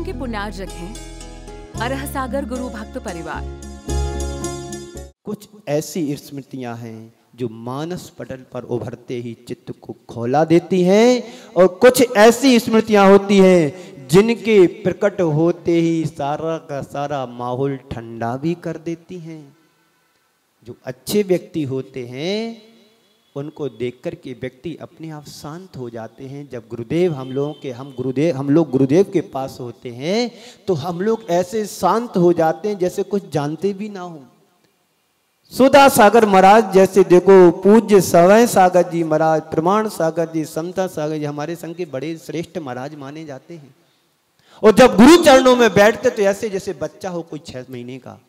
के पुण्यार्जक हैं अरह सागर गुरु भक्त परिवार। कुछ ऐसी स्मृतियां हैं जो मानस पटल पर उभरते ही चित्त को खौला देती हैं, और कुछ ऐसी स्मृतियां होती हैं जिनके प्रकट होते ही सारा का सारा माहौल ठंडा भी कर देती हैं। जो अच्छे व्यक्ति होते हैं उनको देखकर के व्यक्ति अपने आप शांत हो जाते हैं। जब गुरुदेव हम लोग गुरुदेव के पास होते हैं तो हम लोग ऐसे शांत हो जाते हैं जैसे कुछ जानते भी ना हो। सुधा सागर महाराज जैसे देखो, पूज्य सवय सागर जी महाराज, प्रमाण सागर जी, समता सागर जी हमारे संघ के बड़े श्रेष्ठ महाराज माने जाते हैं। और जब गुरु चरणों में बैठते तो ऐसे जैसे बच्चा हो कोई 6 महीने का।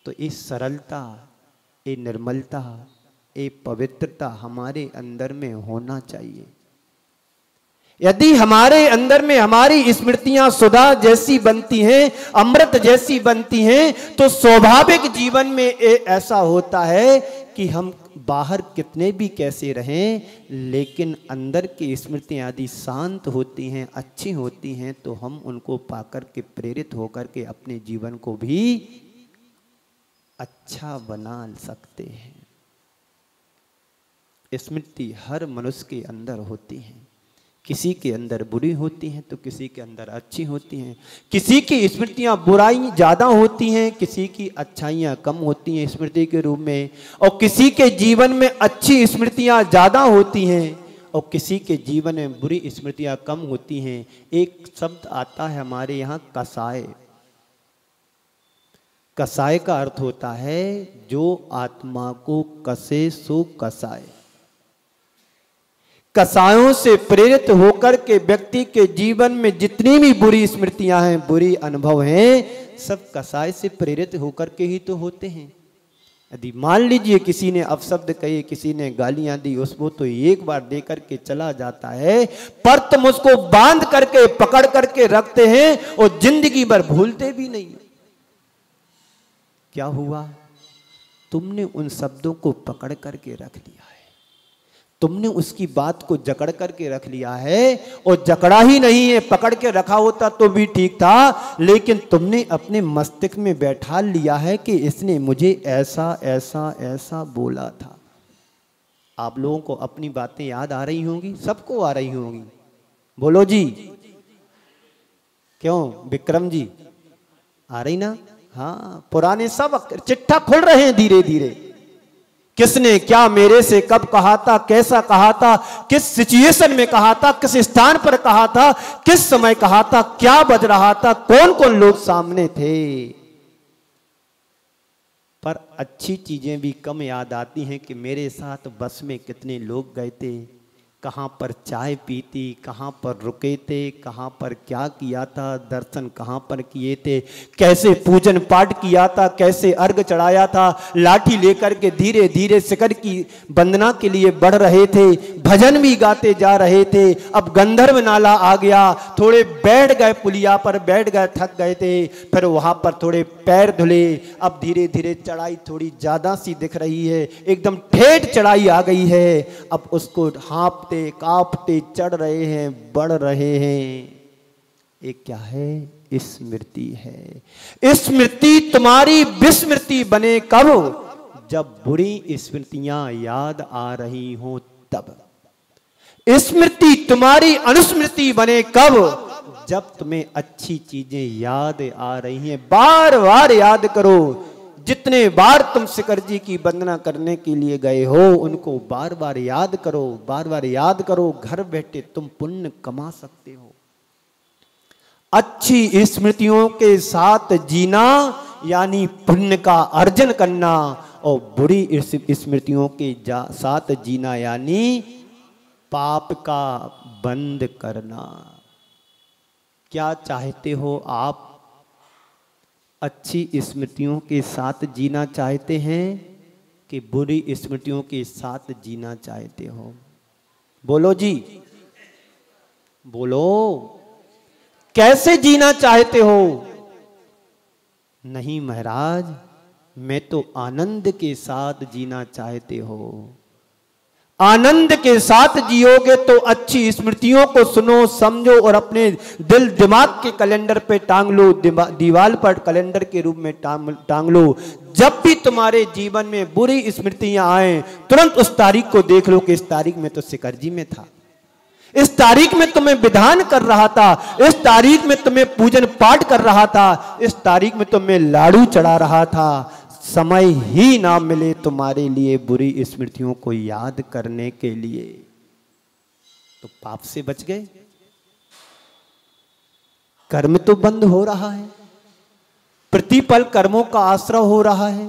तो ये सरलता, ये निर्मलता, ये पवित्रता हमारे अंदर में होना चाहिए। यदि हमारे अंदर में हमारी स्मृतियां सुधा जैसी बनती हैं, अमृत जैसी बनती हैं, तो स्वाभाविक जीवन में ऐसा होता है कि हम बाहर कितने भी कैसे रहें, लेकिन अंदर की स्मृतियां यदि शांत होती हैं, अच्छी होती हैं, तो हम उनको पाकर के प्रेरित होकर के अपने जीवन को भी अच्छा बना सकते हैं। स्मृति हर मनुष्य के अंदर होती है। किसी के अंदर बुरी होती हैं तो किसी के अंदर अच्छी होती हैं। किसी की स्मृतियां बुराई ज्यादा होती हैं, किसी की अच्छाइयां कम होती हैं स्मृति के रूप में, और किसी के जीवन में अच्छी स्मृतियां ज्यादा होती हैं और किसी के जीवन में बुरी स्मृतियां कम होती हैं। एक शब्द आता है हमारे यहाँ कसाय। कसाय का अर्थ होता है जो आत्मा को कसे सो कसाय। कसायों से प्रेरित होकर के व्यक्ति के जीवन में जितनी भी बुरी स्मृतियां हैं, बुरी अनुभव हैं, सब कसाय से प्रेरित होकर के ही तो होते हैं। यदि मान लीजिए किसी ने अपशब्द कहे, किसी ने गालियां दी, उसको तो एक बार दे करके चला जाता है, पर तुम उसको बांध करके पकड़ करके रखते हैं और जिंदगी भर भूलते भी नहीं। क्या हुआ? तुमने उन शब्दों को पकड़ करके रख लिया है, तुमने उसकी बात को जकड़ करके रख लिया है। और जकड़ा ही नहीं है, पकड़ के रखा होता तो भी ठीक था, लेकिन तुमने अपने मस्तिष्क में बैठा लिया है कि इसने मुझे ऐसा ऐसा ऐसा बोला था। आप लोगों को अपनी बातें याद आ रही होंगी, सबको आ रही होंगी। बोलो जी, क्यों विक्रम जी आ रही ना? हाँ, पुराने सब चिट्ठा खुल रहे हैं धीरे धीरे। किसने क्या मेरे से कब कहा था, कैसा कहा था, किस सिचुएशन में कहा था, किस स्थान पर कहा था, किस समय कहा था, क्या बज रहा था, कौन कौन लोग सामने थे। पर अच्छी चीजें भी कम याद आती हैं कि मेरे साथ बस में कितने लोग गए थे, कहाँ पर चाय पीती, कहाँ पर रुके थे, कहाँ पर क्या किया था, दर्शन कहाँ पर किए थे, कैसे पूजन पाठ किया था, कैसे अर्घ चढ़ाया था, लाठी लेकर के धीरे धीरे शिखर की वंदना के लिए बढ़ रहे थे, भजन भी गाते जा रहे थे। अब गंधर्व नाला आ गया, थोड़े बैठ गए, पुलिया पर बैठ गए, थक गए थे, फिर वहाँ पर थोड़े पैर धुले। अब धीरे धीरे चढ़ाई थोड़ी ज़्यादा सी दिख रही है, एकदम ठेठ चढ़ाई आ गई है। अब उसको हाँप कांपते चढ़ रहे हैं, बढ़ रहे हैं। एक क्या है? स्मृति है। स्मृति तुम्हारी विस्मृति बने कब? जब बुरी स्मृतियां याद आ रही हो तब। स्मृति तुम्हारी अनुस्मृति बने कब? जब तुम्हें अच्छी चीजें याद आ रही हैं। बार बार याद करो। जितने बार तुम शिखर जी की वंदना करने के लिए गए हो, उनको बार बार याद करो, बार बार याद करो। घर बैठे तुम पुण्य कमा सकते हो। अच्छी स्मृतियों के साथ जीना यानी पुण्य का अर्जन करना, और बुरी स्मृतियों के साथ जीना यानी पाप का बंद करना। क्या चाहते हो आप? अच्छी स्मृतियों के साथ जीना चाहते हैं कि बुरी स्मृतियों के साथ जीना चाहते हो? बोलो जी, बोलो, कैसे जीना चाहते हो? नहीं महाराज, मैं तो आनंद के साथ जीना चाहते हो। आनंद के साथ जियोगे तो अच्छी स्मृतियों को सुनो, समझो और अपने दिल दिमाग के कैलेंडर पे टांग लो, दीवार पर कैलेंडर के रूप में टांग लो। जब भी तुम्हारे जीवन में बुरी स्मृतियां आए, तुरंत उस तारीख को देख लो कि इस तारीख में तो शिखर जी में था, इस तारीख में तुम्हें विधान कर रहा था, इस तारीख में तुम्हें पूजन पाठ कर रहा था, इस तारीख में तुम्हें लाडू चढ़ा रहा था। समय ही ना मिले तुम्हारे लिए बुरी स्मृतियों को याद करने के लिए, तो पाप से बच गए। कर्म तो बंद हो रहा है, प्रतिपल कर्मों का आश्रय हो रहा है,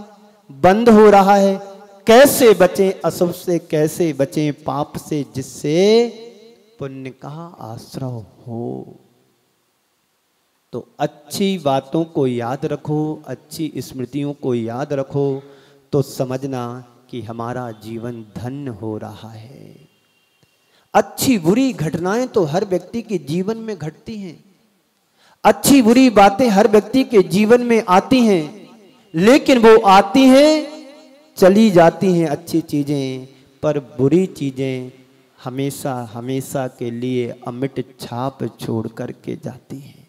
बंद हो रहा है। कैसे बचें अशुभ से, कैसे बचें पाप से, जिससे पुण्य का आश्रय हो। तो अच्छी बातों को याद रखो, अच्छी स्मृतियों को याद रखो, तो समझना कि हमारा जीवन धन्य हो रहा है। अच्छी बुरी घटनाएं तो हर व्यक्ति के जीवन में घटती हैं, अच्छी बुरी बातें हर व्यक्ति के जीवन में आती हैं, लेकिन वो आती हैं चली जाती हैं अच्छी चीजें, पर बुरी चीजें हमेशा हमेशा के लिए अमिट छाप छोड़ करके जाती हैं।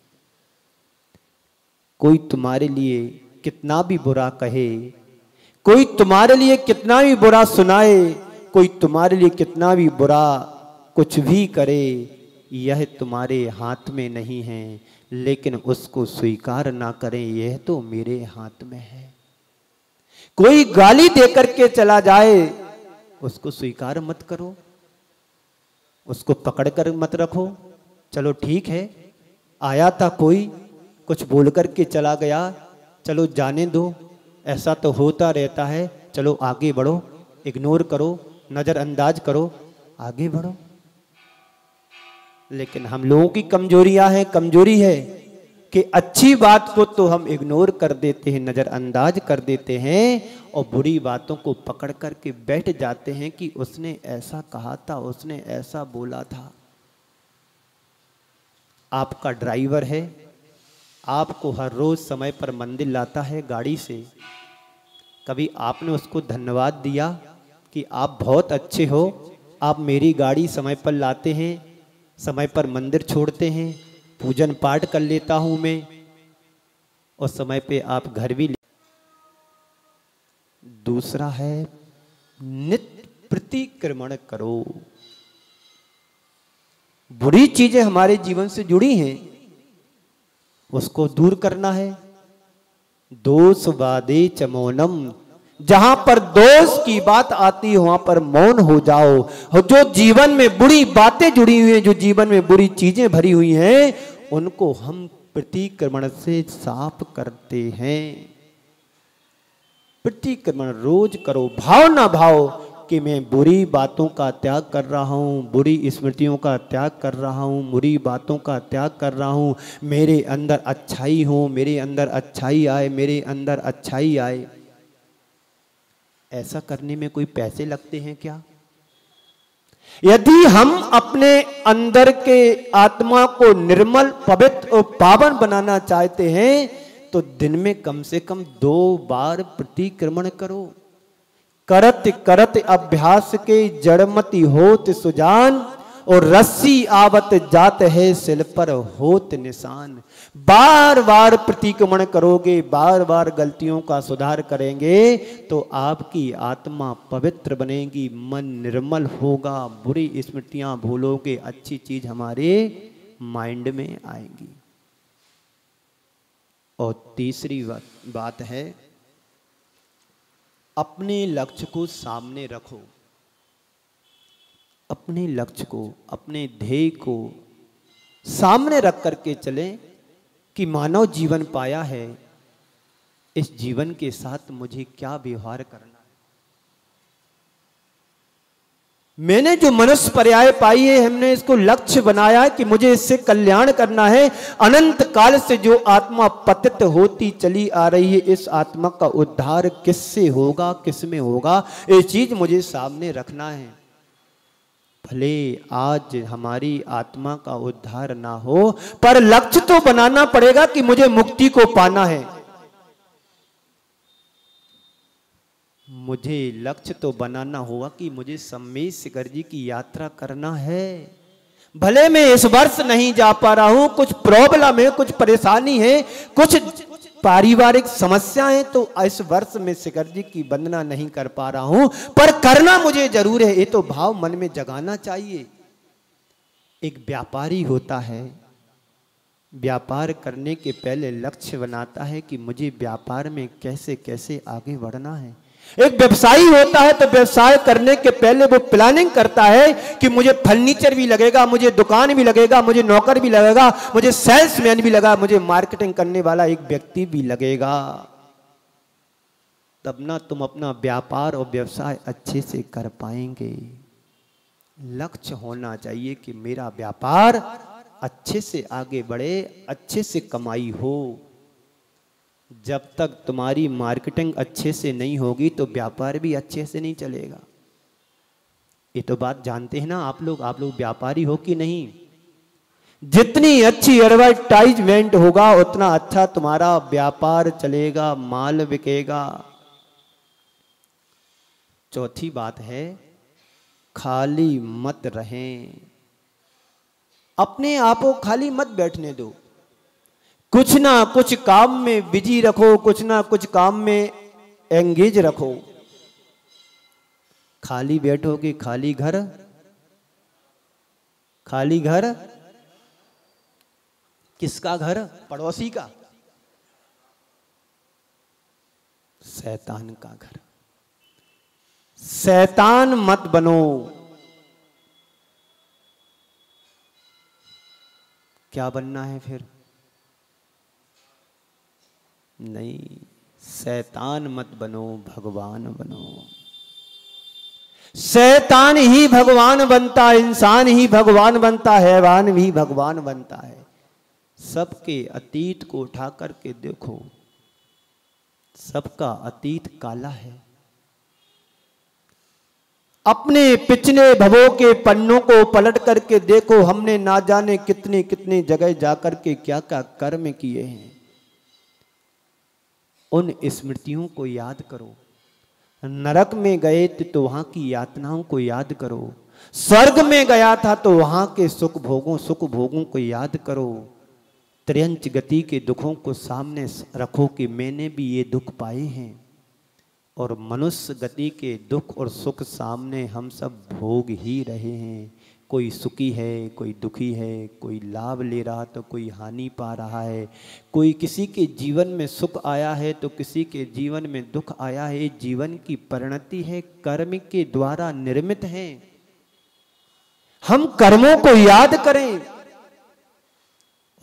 कोई तुम्हारे लिए कितना भी बुरा कहे, कोई तुम्हारे लिए कितना भी बुरा सुनाए, कोई तुम्हारे लिए कितना भी बुरा कुछ भी करे, यह तुम्हारे हाथ में नहीं है, लेकिन उसको स्वीकार ना करें, यह तो मेरे हाथ में है। कोई गाली देकर के चला जाए, उसको स्वीकार मत करो, उसको पकड़ कर मत रखो। चलो ठीक है, आया था कोई, कुछ बोल करके चला गया, चलो जाने दो, ऐसा तो होता रहता है, चलो आगे बढ़ो, इग्नोर करो, नज़रअंदाज करो, आगे बढ़ो। लेकिन हम लोगों की कमजोरी है कि अच्छी बात को तो हम इग्नोर कर देते हैं, नज़रअंदाज कर देते हैं, और बुरी बातों को पकड़ करके बैठ जाते हैं कि उसने ऐसा कहा था, उसने ऐसा बोला था। आपका ड्राइवर है, आपको हर रोज समय पर मंदिर लाता है गाड़ी से, कभी आपने उसको धन्यवाद दिया कि आप बहुत अच्छे हो, आप मेरी गाड़ी समय पर लाते हैं, समय पर मंदिर छोड़ते हैं, पूजन पाठ कर लेता हूं मैं, और समय पे आप घर भी। दूसरा है नित्य प्रतिक्रमण करो। बुरी चीजें हमारे जीवन से जुड़ी हैं, उसको दूर करना है। दोष वादे च मौनम, जहां पर दोष की बात आती है वहां पर मौन हो जाओ। और जो जीवन में बुरी बातें जुड़ी हुई हैं, जो जीवन में बुरी चीजें भरी हुई हैं, उनको हम प्रतिक्रमण से साफ करते हैं। प्रतिक्रमण रोज करो, भाव ना भाव कि मैं बुरी बातों का त्याग कर रहा हूँ, बुरी स्मृतियों का त्याग कर रहा हूँ, बुरी बातों का त्याग कर रहा हूँ, मेरे अंदर अच्छाई हो, मेरे अंदर अच्छाई आए, मेरे अंदर अच्छाई आए। ऐसा करने में कोई पैसे लगते हैं क्या? यदि हम अपने अंदर के आत्मा को निर्मल, पवित्र और पावन बनाना चाहते हैं तो दिन में कम से कम 2 बार प्रतिक्रमण करो। करत करत अभ्यास के जड़मति होत सुजान, और रस्सी आवत जात है सिल पर होत निशान। बार बार प्रतिक्रमण करोगे, बार बार गलतियों का सुधार करेंगे तो आपकी आत्मा पवित्र बनेगी, मन निर्मल होगा, बुरी स्मृतियां भूलोगे, अच्छी चीज हमारे माइंड में आएंगी। और तीसरी बात है, अपने लक्ष्य को सामने रखो। अपने लक्ष्य को, अपने ध्येय को सामने रख करके चलें कि मानव जीवन पाया है, इस जीवन के साथ मुझे क्या व्यवहार करना है। मैंने जो मनुष्य पर्याय पाई है, हमने इसको लक्ष्य बनाया है कि मुझे इससे कल्याण करना है। अनंत काल से जो आत्मा पतित होती चली आ रही है, इस आत्मा का उद्धार किससे होगा, किस में होगा, ये चीज मुझे सामने रखना है। भले आज हमारी आत्मा का उद्धार ना हो, पर लक्ष्य तो बनाना पड़ेगा कि मुझे मुक्ति को पाना है। मुझे लक्ष्य तो बनाना होगा कि मुझे सम्मेश शिखर जी की यात्रा करना है। भले मैं इस वर्ष नहीं जा पा रहा हूं, कुछ प्रॉब्लम है, कुछ परेशानी है, कुछ पारिवारिक समस्याएं, तो इस वर्ष में शिखर जी की वंदना नहीं कर पा रहा हूं, पर करना मुझे जरूर है। ये तो भाव मन में जगाना चाहिए। एक व्यापारी होता है, व्यापार करने के पहले लक्ष्य बनाता है कि मुझे व्यापार में कैसे कैसे आगे बढ़ना है। एक व्यवसायी होता है तो व्यवसाय करने के पहले वो प्लानिंग करता है कि मुझे फर्नीचर भी लगेगा, मुझे दुकान भी लगेगा, मुझे नौकर भी लगेगा, मुझे सेल्समैन भी लगा, मुझे मार्केटिंग करने वाला एक व्यक्ति भी लगेगा। तब ना तुम अपना व्यापार और व्यवसाय अच्छे से कर पाएंगे। लक्ष्य होना चाहिए कि मेरा व्यापार अच्छे से आगे बढ़े, अच्छे से कमाई हो। जब तक तुम्हारी मार्केटिंग अच्छे से नहीं होगी तो व्यापार भी अच्छे से नहीं चलेगा। ये तो बात जानते हैं ना आप लोग व्यापारी हो कि नहीं। जितनी अच्छी एडवर्टाइजमेंट होगा उतना अच्छा तुम्हारा व्यापार चलेगा, माल बिकेगा। चौथी बात है, खाली मत रहें। अपने आप को खाली मत बैठने दो, कुछ ना कुछ काम में बिजी रखो, कुछ ना कुछ काम में एंगेज रखो। खाली बैठोगे, खाली घर किसका घर? पड़ोसी का, शैतान का घर। शैतान मत बनो। क्या बनना है फिर? नहीं, शैतान मत बनो, भगवान बनो। शैतान ही भगवान बनता, इंसान ही भगवान बनता, हैवान भी भगवान बनता है। सबके अतीत को उठा करके देखो, सबका अतीत काला है। अपने पिछले भवों के पन्नों को पलट करके देखो, हमने ना जाने कितनी कितनी जगह जाकर के क्या क्या कर्म किए हैं। उन स्मृतियों को याद करो। नरक में गए थे तो वहां की यातनाओं को याद करो। स्वर्ग में गया था तो वहां के सुख भोगों को याद करो। त्र्यंच गति के दुखों को सामने रखो कि मैंने भी ये दुख पाए हैं, और मनुष्य गति के दुख और सुख सामने हम सब भोग ही रहे हैं। कोई सुखी है, कोई दुखी है, कोई लाभ ले रहा तो कोई हानि पा रहा है, कोई किसी के जीवन में सुख आया है तो किसी के जीवन में दुख आया है। जीवन की परिणति है, कर्म के द्वारा निर्मित है। हम कर्मों को याद करें,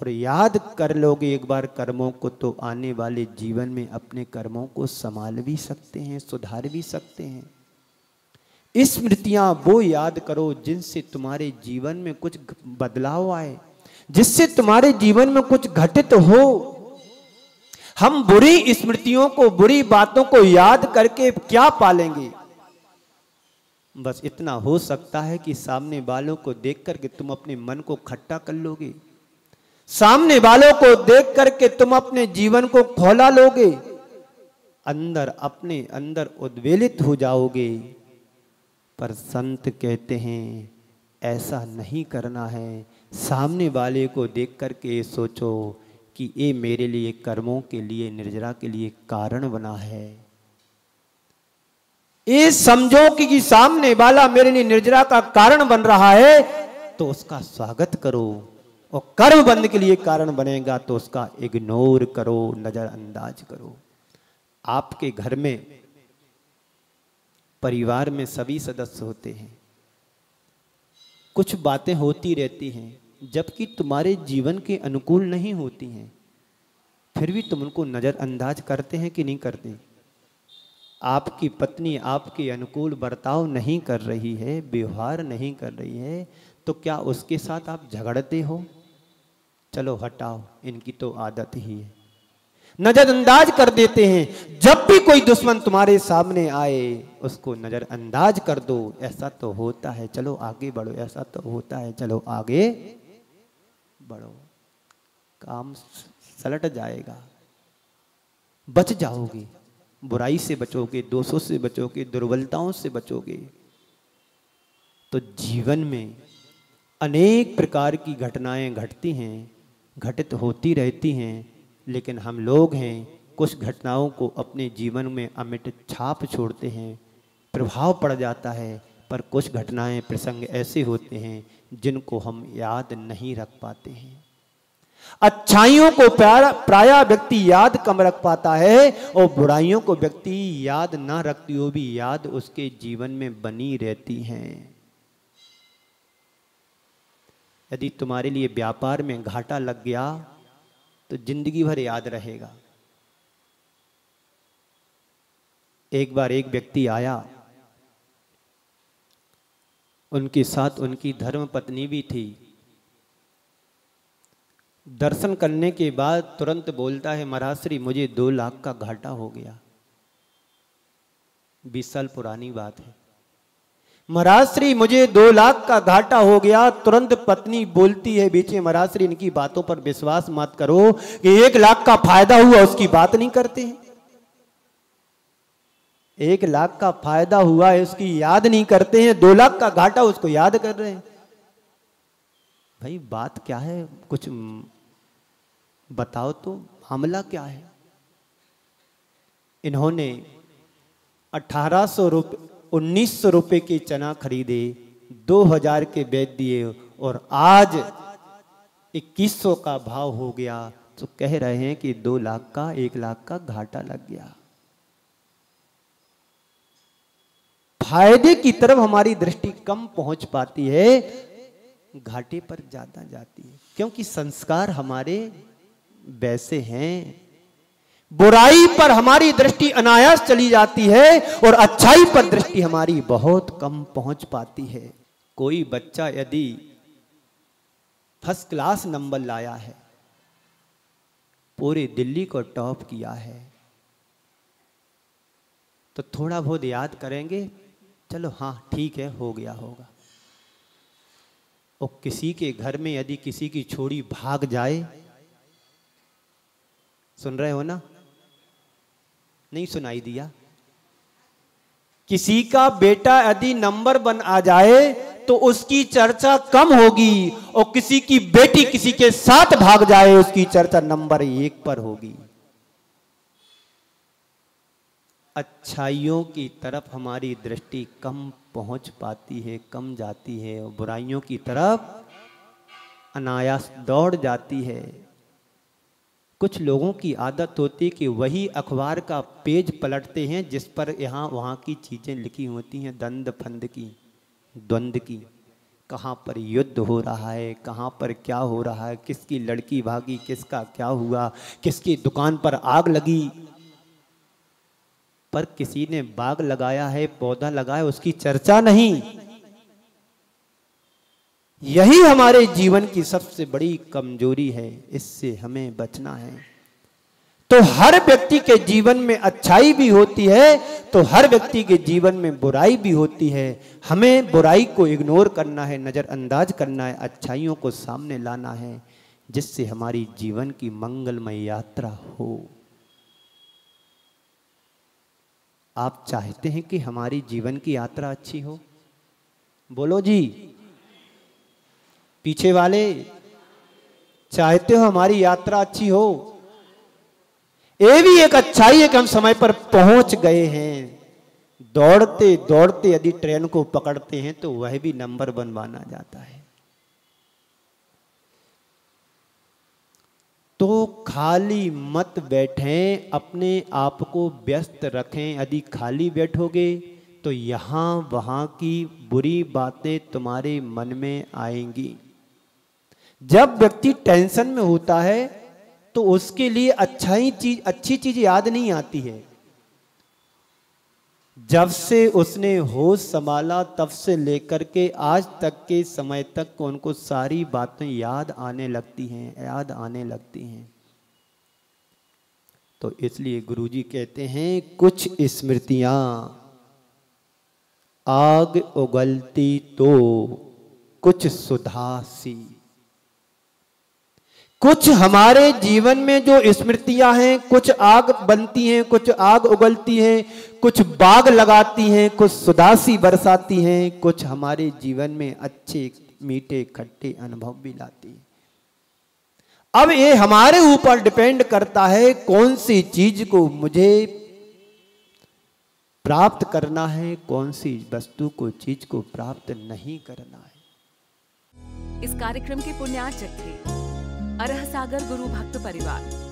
और याद कर लोगे एक बार कर्मों को तो आने वाले जीवन में अपने कर्मों को संभाल भी सकते हैं, सुधार भी सकते हैं। स्मृतियां वो याद करो जिनसे तुम्हारे जीवन में कुछ बदलाव आए, जिससे तुम्हारे जीवन में कुछ घटित हो। हम बुरी स्मृतियों को, बुरी बातों को याद करके क्या पालेंगे? बस इतना हो सकता है कि सामने वालों को देख करके तुम अपने मन को खट्टा कर लोगे, सामने वालों को देख करके तुम अपने जीवन को खौला लोगे, अंदर अपने अंदर उद्वेलित हो जाओगे। पर संत कहते हैं ऐसा नहीं करना है। सामने वाले को देख करके सोचो कि ये मेरे लिए कर्मों के लिए, निर्जरा के लिए कारण बना है। ये समझो कि सामने वाला मेरे लिए निर्जरा का कारण बन रहा है तो उसका स्वागत करो, और कर्म बंद के लिए कारण बनेगा तो उसका इग्नोर करो, नजरअंदाज करो। आपके घर में, परिवार में सभी सदस्य होते हैं, कुछ बातें होती रहती हैं जबकि तुम्हारे जीवन के अनुकूल नहीं होती हैं, फिर भी तुम उनको नजरअंदाज करते हैं कि नहीं करते? आपकी पत्नी आपके अनुकूल बर्ताव नहीं कर रही है, व्यवहार नहीं कर रही है, तो क्या उसके साथ आप झगड़ते हो? चलो हटाओ, इनकी तो आदत ही है, नजरअंदाज कर देते हैं। जब भी कोई दुश्मन तुम्हारे सामने आए उसको नजरअंदाज कर दो। ऐसा तो होता है, चलो आगे बढ़ो, ऐसा तो होता है, चलो आगे बढ़ो, काम सलट जाएगा, बच जाओगे। बुराई से बचोगे, दोषों से बचोगे, दुर्बलताओं से बचोगे, तो जीवन में अनेक प्रकार की घटनाएं घटती हैं, घटित होती रहती हैं, लेकिन हम लोग हैं कुछ घटनाओं को अपने जीवन में अमिट छाप छोड़ते हैं, प्रभाव पड़ जाता है, पर कुछ घटनाएं प्रसंग ऐसे होते हैं जिनको हम याद नहीं रख पाते हैं। अच्छाइयों को प्रायः व्यक्ति याद कम रख पाता है और बुराइयों को व्यक्ति याद ना रखती हो भी याद उसके जीवन में बनी रहती हैं। यदि तुम्हारे लिए व्यापार में घाटा लग गया तो जिंदगी भर याद रहेगा। एक बार एक व्यक्ति आया, उनके साथ उनकी धर्म पत्नी भी थी। दर्शन करने के बाद तुरंत बोलता है, महाराज श्री मुझे 2 लाख का घाटा हो गया। 20 साल पुरानी बात है। महाराज श्री मुझे 2 लाख का घाटा हो गया। तुरंत पत्नी बोलती है बीच में, महाराज श्री इनकी बातों पर विश्वास मत करो कि 1 लाख का फायदा हुआ उसकी बात नहीं करते हैं। 1 लाख का फायदा हुआ है उसकी याद नहीं करते हैं, 2 लाख का घाटा उसको याद कर रहे हैं। भाई बात क्या है, कुछ बताओ तो, मामला क्या है? इन्होंने 1800 रुपये 1900 रुपये के चना खरीदे, 2000 के बेच दिए और आज 2100 का भाव हो गया, तो कह रहे हैं कि 2 लाख का 1 लाख का घाटा लग गया। फायदे की तरफ हमारी दृष्टि कम पहुंच पाती है, घाटे पर ज्यादा जाती है, क्योंकि संस्कार हमारे वैसे हैं। बुराई पर हमारी दृष्टि अनायास चली जाती है और अच्छाई पर दृष्टि हमारी बहुत कम पहुंच पाती है। कोई बच्चा यदि फर्स्ट क्लास नंबर लाया है, पूरे दिल्ली को टॉप किया है, तो थोड़ा बहुत याद करेंगे, चलो हाँ ठीक है हो गया होगा। और किसी के घर में यदि किसी की छोड़ी भाग जाए, सुन रहे हो ना, नहीं सुनाई दिया? किसी का बेटा यदि नंबर 1 आ जाए तो उसकी चर्चा कम होगी, और किसी की बेटी किसी के साथ भाग जाए उसकी चर्चा नंबर 1 पर होगी। अच्छाइयों की तरफ हमारी दृष्टि कम पहुंच पाती है, कम जाती है, और बुराइयों की तरफ अनायास दौड़ जाती है। कुछ लोगों की आदत होती है कि वही अखबार का पेज पलटते हैं जिस पर यहाँ वहाँ की चीज़ें लिखी होती हैं, दंड फंद की, द्वंद की, कहाँ पर युद्ध हो रहा है, कहाँ पर क्या हो रहा है, किसकी लड़की भागी, किसका क्या हुआ, किसकी दुकान पर आग लगी। पर किसी ने बाग लगाया है, पौधा लगाया, उसकी चर्चा नहीं। यही हमारे जीवन की सबसे बड़ी कमजोरी है, इससे हमें बचना है। तो हर व्यक्ति के जीवन में अच्छाई भी होती है तो हर व्यक्ति के जीवन में बुराई भी होती है। हमें बुराई को इग्नोर करना है, नजरअंदाज करना है, अच्छाइयों को सामने लाना है, जिससे हमारी जीवन की मंगलमय यात्रा हो। आप चाहते हैं कि हमारी जीवन की यात्रा अच्छी हो? बोलो जी, पीछे वाले चाहते हो हमारी यात्रा अच्छी हो? ये भी एक अच्छाई है कि हम समय पर पहुंच गए हैं। दौड़ते दौड़ते यदि ट्रेन को पकड़ते हैं तो वह भी नंबर 1 माना जाता है। तो खाली मत बैठें, अपने आप को व्यस्त रखें। यदि खाली बैठोगे तो यहाँ वहाँ की बुरी बातें तुम्हारे मन में आएंगी। जब व्यक्ति टेंशन में होता है तो उसके लिए अच्छी चीज याद नहीं आती है। जब से उसने होश संभाला तब से लेकर के आज तक के समय तक उनको सारी बातें याद आने लगती हैं। तो इसलिए गुरुजी कहते हैं, कुछ स्मृतियां आग उगलती तो कुछ सुधा सी। कुछ हमारे जीवन में जो स्मृतियां हैं, कुछ आग बनती हैं, कुछ आग उगलती हैं, कुछ बाग लगाती हैं, कुछ सुदासी बरसाती हैं, कुछ हमारे जीवन में अच्छे मीठे खट्टे अनुभव भी लाती हैं। अब ये हमारे ऊपर डिपेंड करता है कौन सी चीज को मुझे प्राप्त करना है, कौन सी वस्तु को चीज को प्राप्त नहीं करना है। इस कार्यक्रम के पुण्यार्चक थे अरह सागर गुरु भक्त परिवार।